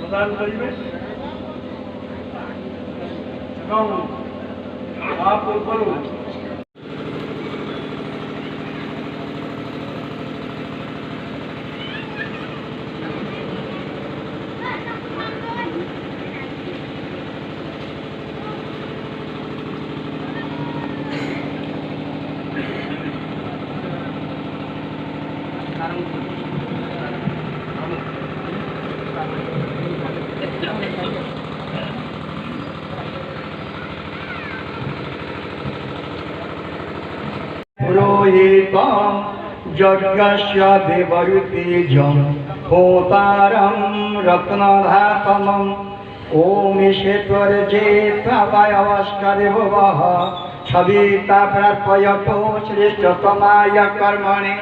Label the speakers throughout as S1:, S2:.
S1: প্রদান করিবে এবং মহাপূর্বରୁ पुरोहितं यज्ञस्य देवऋतेजं होतारं रत्नधातमम् ओमिषेत्वर्जेत्वावस्कदेवः सविता प्रार्पयतो श्रेष्ठतमाय कर्मणे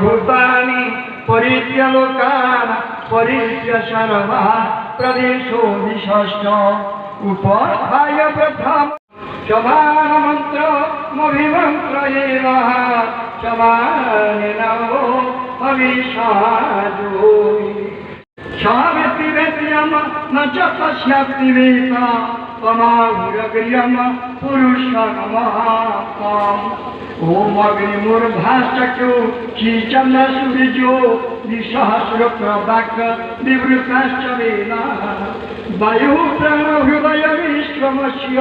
S1: भूतानि परित्य लोकान् परित्य सर्वः प्रदेशो विशष्ट उपस्थाय प्रथम क्षमामन्त्रमभिमन्त्रयेन क्षमानिनवो हविषाजोयि क्षामितिवेद्यं न च तस्याप्तिवेत तमाहुरग्र्यं पुरुषनमः ओम अग्निमूर्धाश्चक्षु कीचन्द्रसूर्यो द्विसहस्रप्रभाक् विवृताश्च वेदाः वायुप्राणहृदयविश्वमस्य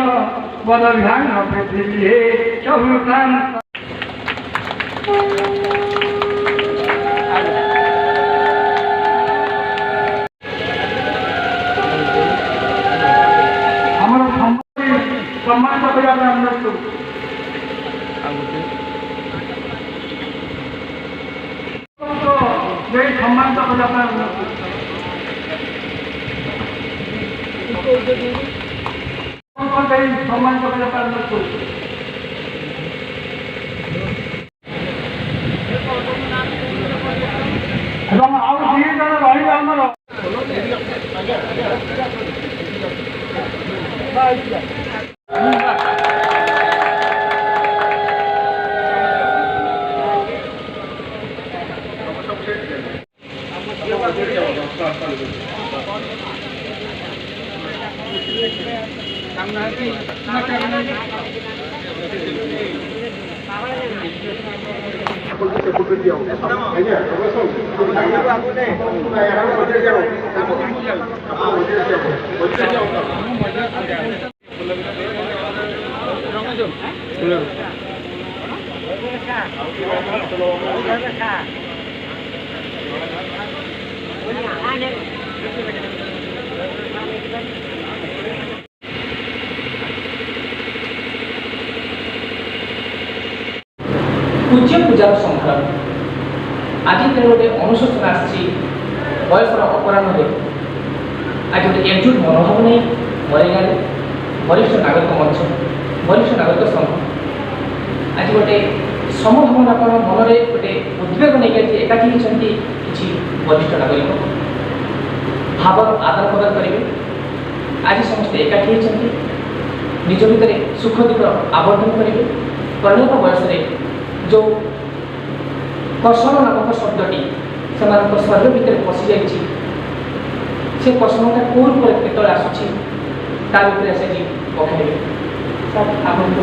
S1: वदभ्यां पृथिव्ये च भूतान् सम्मान এবং ଆଉ ଦୁଇ ଜଣ ରହିବେ ଆମର
S2: पूज्य पूजार संक्रांत आज गोटे अनुशोचना आसी बयसर अपराह आज गोटे एकजुट मनोभाव नहीं मरेगा वरिष्ठ नागरिक मंच वरिष्ठ नागरिक संघ आज गोटे समभावना मन में गोटे उद्वेग नहीं एकाठी होती किसी वरिष्ठ नागरिक भाव आदान प्रदान करेंगे आज समस्ते एकाठी होती निज भितर सुख दुख आवर्धन करेंगे परिणत बयस जो कर्षण नामक शब्दटी से शरीर भितर पशि जा कर्षणटा कौन पर केतल आसूँ तार से पकड़े आपको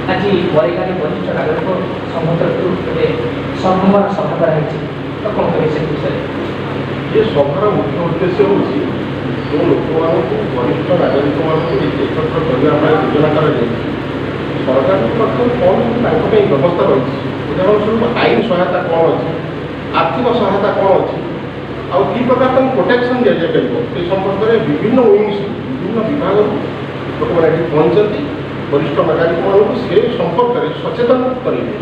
S2: आज बरेगानी वरिष्ठ नागरिक संघ तरफ गोटे संगमर सभा कराई तो कौन कहे से विषय
S1: ये सभार मुख्य उद्देश्य हूँ
S3: ଯେଉଁ ଲୋକମାନଙ୍କୁ ବରିଷ୍ଠ ନାଗରିକମାନଙ୍କୁ ଏକତ୍ର କରିବା ପାଇଁ ଯୋଜନା କରାଯାଇଛି ସରକାରଙ୍କ ପକ୍ଷରୁ କ'ଣ ତାଙ୍କ ପାଇଁ ବ୍ୟବସ୍ଥା ରହିଛି ଉଦାହରଣ ସ୍ୱରୂପ ଆଇନ ସହାୟତା କ'ଣ ଅଛି ଆର୍ଥିକ ସହାୟତା କ'ଣ ଅଛି ଆଉ କି ପ୍ରକାର ତାଙ୍କୁ ପ୍ରୋଟେକ୍ସନ୍ ଦିଆଯାଇପାରିବ ଏ ସମ୍ପର୍କରେ ବିଭିନ୍ନ ୱିଙ୍ଗସ୍ ବିଭିନ୍ନ ବିଭାଗରୁ ଲୋକମାନେ ଏଠି ପହଞ୍ଚନ୍ତି ବରିଷ୍ଠ ନାଗରିକମାନଙ୍କୁ ସେ ସମ୍ପର୍କରେ ସଚେତନ କରିବେ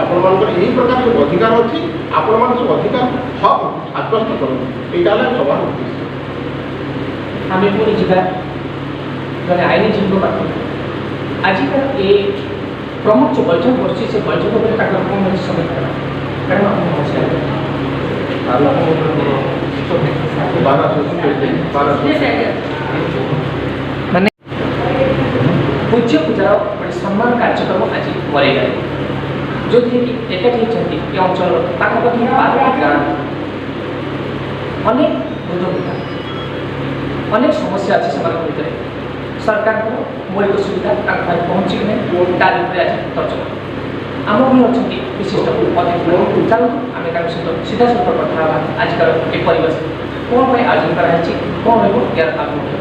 S3: ଆପଣମାନଙ୍କର ଏହି ପ୍ରକାର ସବୁ ଅଧିକାର ଅଛି ଆପଣମାନେ ସବୁ ଅଧିକାର ହକ୍ ସାବ୍ୟସ୍ତ କରନ୍ତୁ ଏଇଟା ହେଲା ସବାର ଉଦ୍ଦେଶ୍ୟ
S2: ଆମେ ପୁଣି ଯିବା ଜଣେ ଆଇନଜୀବୀଙ୍କ ପାଖକୁ ଆଜିକାର ଏ ପ୍ରମୁଖ ଯେଉଁ ବୈଠକ ବସିଛି ସେ ବୈଠକ ଉପରେ ତାଙ୍କର କ'ଣ ଅଛି ସମୀକ୍ଷା କାରଣ ମାନେ ପୂଜ୍ୟ ପୂଜାର ଗୋଟେ ସମ୍ମାନ କାର୍ଯ୍ୟକ୍ରମ ଆଜି ମରେଇଲାଣି ଯେଉଁଥିରେ କି ଏକାଠି ହେଇଛନ୍ତି ଏ ଅଞ୍ଚଳର ପାଖାପାଖି 12ଟି ଗାଁ ଅନେକ ବୃଦ୍ଧ ଅନେକ ସମସ୍ୟା ଅଛି ସେମାନଙ୍କ ଭିତରେ ସରକାରଙ୍କର ମୌଳିକ ସୁବିଧା ତାଙ୍କ ପାଖରେ ପହଞ୍ଚିକି ନାହିଁ ତାରି ଉପରେ ଆଜି ତର୍ଜମା ଆମ ବି ଅଛନ୍ତି ବିଶିଷ୍ଟ ଅତିଥି ଚାଲନ୍ତୁ ଆମେ ତାଙ୍କ ସହିତ ସିଧାସଳଖ କଥା ହେବା ଆଜିକାର ଏ ପରିବେଶ କ'ଣ ପାଇଁ ଆୟୋଜନ କରାଯାଇଛି କ'ଣ ରହିବ ଏହାର ଆଭିମୁଖ୍ୟ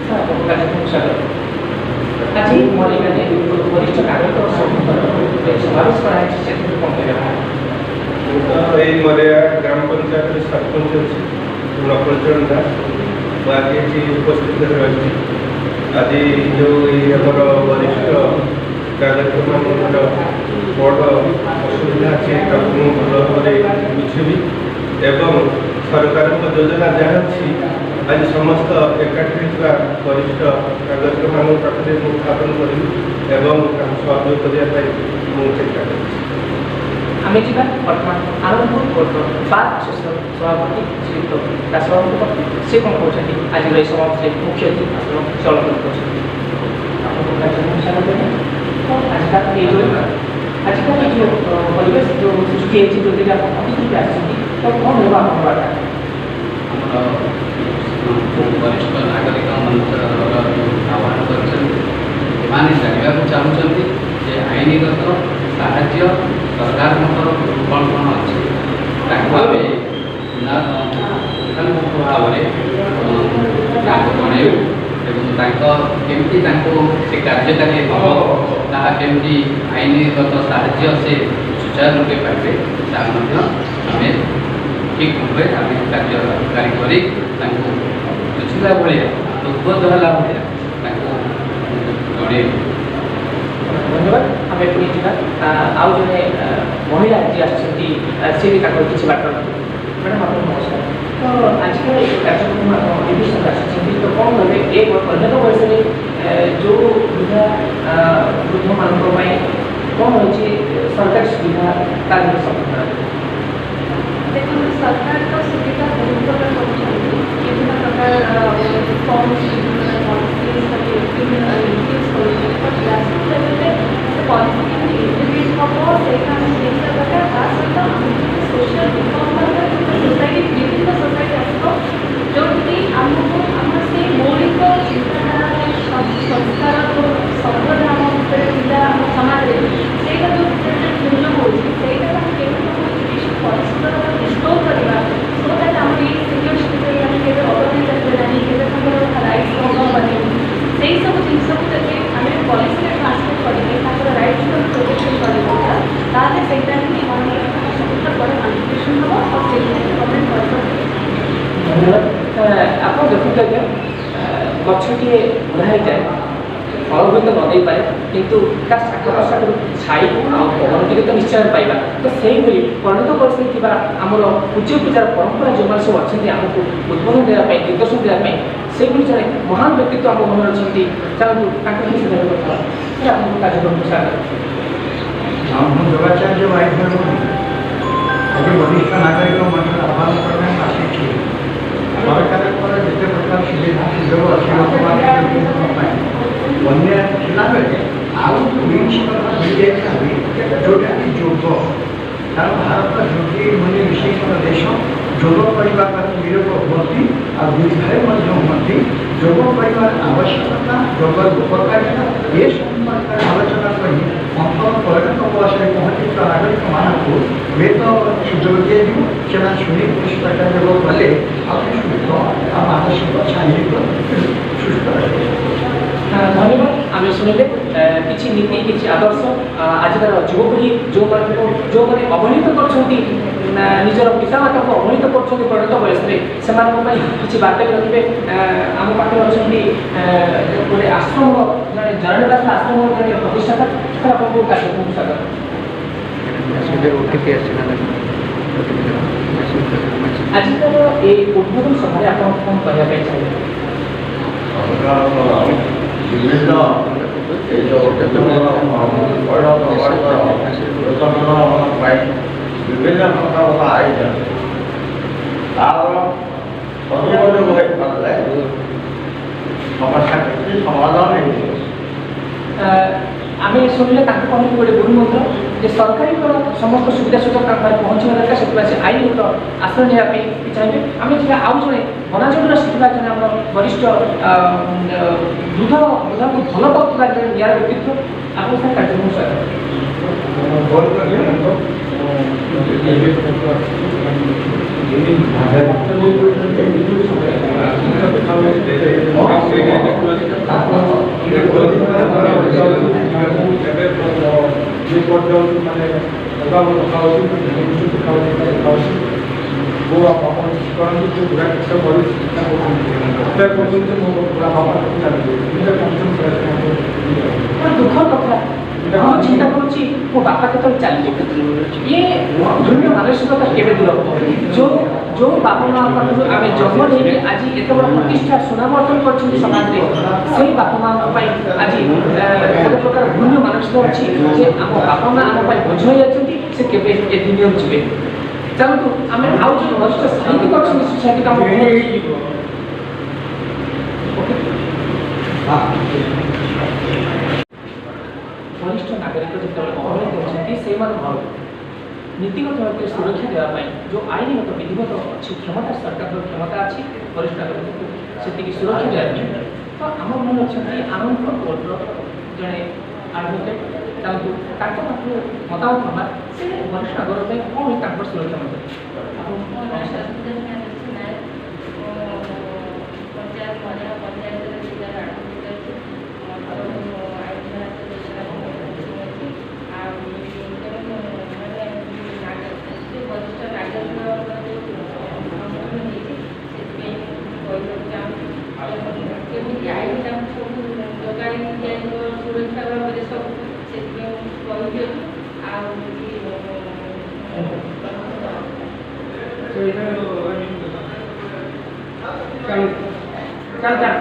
S2: ସାର୍ ଆପଣଙ୍କ କାର୍ଯ୍ୟକ୍ରମ ସ୍ୱାଗତ ଆଜି ମରିଗାଁରେ ବରିଷ୍ଠ ନାଗରିକ ସଂଘର ସମାବେଶ କରାଯାଇଛି ସେଥିରେ କ'ଣ କହିବା
S4: ମୁଁ ତ ଏଇ ମରିଆ ଗ୍ରାମ ପଞ୍ଚାୟତରେ ସରପଞ୍ଚ ଅଛି ନକଳଚରଣ ଦାସ ମୁଁ ଆଜି ଏଠି ଉପସ୍ଥିତ ରହିଛି ଆଜି ଯେଉଁ ଏଇ ଆମର ବରିଷ୍ଠ ନାଗରିକମାନଙ୍କର ବଡ଼ ଅସୁବିଧା ଅଛି ତାକୁ ମୁଁ ଭଲ ଭାବରେ ବୁଝିବି ଏବଂ ସରକାରଙ୍କ ଯୋଜନା ଯାହା ଅଛି ଆଜି ସମସ୍ତ ଏକାଠି ହୋଇଥିବା ବରିଷ୍ଠ ନାଗରିକମାନଙ୍କ ପାଖରେ ମୁଁ ଉତ୍ଥାପନ କରିବି ଏବଂ ତାଙ୍କୁ ସହଯୋଗ କରିବା ପାଇଁ ମୁଁ ଚେଷ୍ଟା କରିବି
S2: ଆମେ ଯିବା ବର୍ତ୍ତମାନ ଆନନ୍ଦପୁର କୋର୍ଟର ବାର୍ ଆସୋସିଏସନ ସଭାପତି ଶ୍ରୀଯୁକ୍ତ ଦାସବାବୁଙ୍କ ପାଖକୁ ସେ କ'ଣ କହୁଛନ୍ତି ଆଜିର ଏହି ସମାବେଶରେ ମୁଖ୍ୟ ଅତିଥି ଆପଣ ଚଳନ କରୁଛନ୍ତି ଆପଣଙ୍କ କାର୍ଯ୍ୟକ୍ରମ ସ୍ୱାଗତ ଆଜିକାର ଏଇ ଯେଉଁ ପରିବେଶ ଯେଉଁ ସୃଷ୍ଟି ହେଇଛି ଯେଉଁଥିରେ ଆପଣ ଅତିଥି ଆସିଛନ୍ତି ତ କ'ଣ ରହିବ ଆପଣଙ୍କ ବାର୍ତ୍ତା
S5: ଆମର ବରିଷ୍ଠ ନାଗରିକ ମଞ୍ଚର ଆହ୍ୱାନ କରିଛନ୍ତି ସେମାନେ ଜାଣିବାକୁ ଚାହୁଁଛନ୍ତି ଯେ ଆଇନଗତ ସାହାଯ୍ୟ ସରକାରଙ୍କ ତରଫରୁ କ'ଣ କ'ଣ ଅଛି ତାକୁ ଆମେ ଭାବରେ ତାଙ୍କୁ ଜଣାଇବୁ ଏବଂ ତାଙ୍କ କେମିତି ତାଙ୍କୁ ସେ କାର୍ଯ୍ୟକାରୀ ହେବ ତାହା କେମିତି ଆଇନଗତ ସାହାଯ୍ୟ ସେ ସୁଚାରୁ ରୂପେ ପାଇବେ ତାହା ମଧ୍ୟ ଆମେ ଠିକ୍ ଭାବରେ ଆମେ କାର୍ଯ୍ୟକାରୀ କରି ତାଙ୍କୁ ବୁଝିଲା ଭଳିଆ ଉଦ୍ବୋଧ ହେଲା ଭଳିଆ ତାଙ୍କୁ ଜଣାଇବୁ
S2: ଧନ୍ୟବାଦ ଆମେ ପୁଣି ଯିବା ଆଉ ଜଣେ ମହିଳା ଆଜି ଆସିଛନ୍ତି ସେ ବି ତାଙ୍କର କିଛି ବାଟ ମ୍ୟାଡ଼ାମ୍ ଆପଣଙ୍କୁ ନମସ୍କାର ତ ଆଜିକାଲି ଏ କାର୍ଯ୍ୟକ୍ରମ ଆପଣ ନିର୍ଦ୍ଦିଷ୍ଟ ଆସିଛନ୍ତି ତ କ'ଣ କହିବେ ଏ ପରିଣତ ବୟସରେ ଯେଉଁ ବୃଦ୍ଧମାନଙ୍କ ପାଇଁ କ'ଣ ରହିଛି ସରକାରୀ ସୁବିଧା ତା ଭିତରେ ସଫଳ
S6: ଦେଖନ୍ତୁ ସରକାର ତ ସୁବିଧା ବହୁତ ପ୍ରକାର କରୁଛନ୍ତି ବିଭିନ୍ନ ପ୍ରକାର ଫର୍ମ ପଲିସି କେମିତି ଇଣ୍ଟିଗ୍ରେଟ୍ ହେବ ସେଇଟା ଆମେ ଦେଖିବା ଦରକାର ତା ସହିତ ସୋସିଆଲ ରିଫର୍ମ ଦରକାର ସୋସାଇଟି ବିଭିନ୍ନ ସୋସାଇଟି ଆସିବ ଯେଉଁଠିକି ଆମକୁ ଆମର ସେଇ ମୌଳିକ ଚିନ୍ତାଧାରା ସଂସ୍କାର ସର୍ବଦା ଆମ ଭିତରେ ଥିଲା ଆମ ସମାଜରେ ସେଇଟା ଯେଉଁ ମୂଲ୍ୟ ହେଉଛି ସେଇଟା ଆମେ କେମିତି ପରିଷ୍କାର ରିଷ୍ଟୋର କରିବା ସୋ ଦ୍ୟାଟ୍ ଆମର ଏଇ ସିନିୟର ସିଟିଜେନ୍ ମାନେ କେବେ ଅବହେଳିତ ହେବେ ନାହିଁ କେବେ ତାଙ୍କର ରାଇଟ୍ସ ଭଙ୍ଗ ହେବନି ସେଇ ସବୁ ଜିନିଷକୁ ଯଦି ଆମେ ପଲିସିରେ ଟ୍ରାନ୍ସଲେଟ୍ କରିକି ତାଙ୍କର ରାଇଟ୍ସକୁ ପ୍ରୋଟେକ୍ସନ୍ କରିବା ତାହେଲେ ସେଇଟା ହିଁ ଆମର ସବୁଠାରୁ ବଡ଼ କଣ୍ଟ୍ରିବ୍ୟୁସନ୍ ହେବ ଆଉ ସେଇଟା ଗଭର୍ଣ୍ଣମେଣ୍ଟ କରିପାରିବେ
S2: ଧନ୍ୟବାଦ ଆପଣ ଦେଖନ୍ତୁ ଆଜ୍ଞା ଗଛଟିଏ ବୁଢ଼ା ହେଇଯାଏ ଫଳ ହୁଏତ ନ ଦେଇପାରେ କିନ୍ତୁ ତା ଶାଖା ପ୍ରଶାଖରୁ ଛାଇ ଆଉ ପବନ ଟିକେ ତ ନିଶ୍ଚୟ ପାଇବା ତ ସେଇଭଳି ପରିଣତ ପରିସ୍ଥିତି ଥିବା ଆମର ପୂଜ୍ୟ ପୂଜାର ପରମ୍ପରା ଯେଉଁମାନେ ସବୁ ଅଛନ୍ତି ଆମକୁ ଉଦ୍ବୋଧନ ଦେବା ପାଇଁ ଦିଗ୍ଦର୍ଶନ ଦେବା ପାଇଁ ସେଇଭଳି ଜଣେ ମହାନ ବ୍ୟକ୍ତିତ୍ୱ ଆମ ମନରେ ଅଛନ୍ତି ଚାଲନ୍ତୁ ତାଙ୍କ କିଛି କଥା ସେ ଆପଣଙ୍କ କାର୍ଯ୍ୟକ୍ରମକୁ ସ୍ୱାଗତ
S1: ମୁଁ ଯୋଗାଚାର୍ଯ୍ୟ ଭାଇଙ୍କର ଆଜି ବରିଷ୍ଠ ନାଗରିକ ମଞ୍ଚର ଆହ୍ୱାନ କରିବା ପାଇଁ ଆସିଛି ସରକାରଙ୍କର ଯେତେ ପ୍ରକାର ସୁବିଧା ସୁଯୋଗ ଅଛି ଲୋକମାନଙ୍କ ପାଇଁ ବନ୍ୟା ଥିଲାବେଳେ ଆଉ ଦୁଇଟି କଥା ମିଳିଯାଇଥାନ୍ତି ଯେଉଁଟାକି ଯୋଗ କାରଣ ଭାରତ ଯୋଗୀ ମାନେ ବିଶେଷ ଦେଶ ଯୋଗ କରିବା ପାଇଁ ନିରୋଗ ହୁଅନ୍ତି ଆଉ ବୃଦ୍ଧରେ ମଧ୍ୟ ହୁଅନ୍ତି ଯୋଗ କରିବାର ଆବଶ୍ୟକତା ଯୋଗର ଉପକାରିତା ଏ ସମ୍ପର୍କରେ ଆଲୋଚନା କରି ଅନ୍ତର ପରିଣତ ବୟସରେ ପହଞ୍ଚିଥିବା ନାଗରିକମାନଙ୍କୁ ହୁଏତ ସୁଯୋଗ ଦିଆଯିବ ସେମାନେ ଶୁଣି କୃଷି ଯୋଗ କଲେ ଆଉ ସୁସ୍ଥ ଆଉ ମାନସିକ ଶାରୀରିକ
S2: आजिकार युवपीढ़ी जो अवहेलित कर निजर पितामाता को अवहेलित कर परिणत वयस से किसी बार्ता भी रखिए आम पाखे अच्छा गोटे आश्रम जरणदास आश्रम जड़े प्रतिष्ठाता आपको कार्यक्रम स्वागत आजिकार ये उद्बोधन सभा आप कौन कहना चाहिए
S1: ବିଭିନ୍ନ ପ୍ରକାର ଆଇନ ତାର ସଦୁପଯୋଗ ହୋଇପାରିଲେ ସମସ୍ୟା କିଛି ସମାଧାନ ହେଇଯିବ।
S2: आम शुणिले कहूँ गोटे गुरु मंत्र जे सरकारी समस्त सुविधा सुजोग पहुँचवा दरकार से आईनगत आश्रय नापी चाहिए आम आउ जड़े बनाजोड़ शिखा जन आम वरिष्ठ दूध को भल पाता निरा व्यक्तित्व आपको सर कार्यक्रम स्वागत दुखर कथा चिंता करुच्ची मो बापा के चली ये धूम्य मानसिकता के दूर जो जो बापा माँ पाखु आम जन्म नहीं आज एत बड़ प्रतिष्ठा सुनाम अर्जन कर समाज में से बापा माँ आज एक प्रकार धूम्य मानसिकता अच्छी जे आम बापा माँ आम बोझ हो जाती से केवे ए दुनिया जीवे चलतु आम आउ जो वरिष्ठ साहित्यिक अच्छा सोसाइटी काम वरिष्ठ नागरिक जो अवहेलित होती से नीतिगत भाव में सुरक्षा देवाई जो आईनगत विधिगत अच्छी क्षमता सरकार क्षमता अच्छी वरिष्ठ नागरिक को से सुरक्षा देवाई तो आम मन अच्छा आनंदपुर कोर्टर जड़े आडभोकेट पाखु मतामत नवा से वरिष्ठ नागरिक कौन सुरक्षा
S6: Chào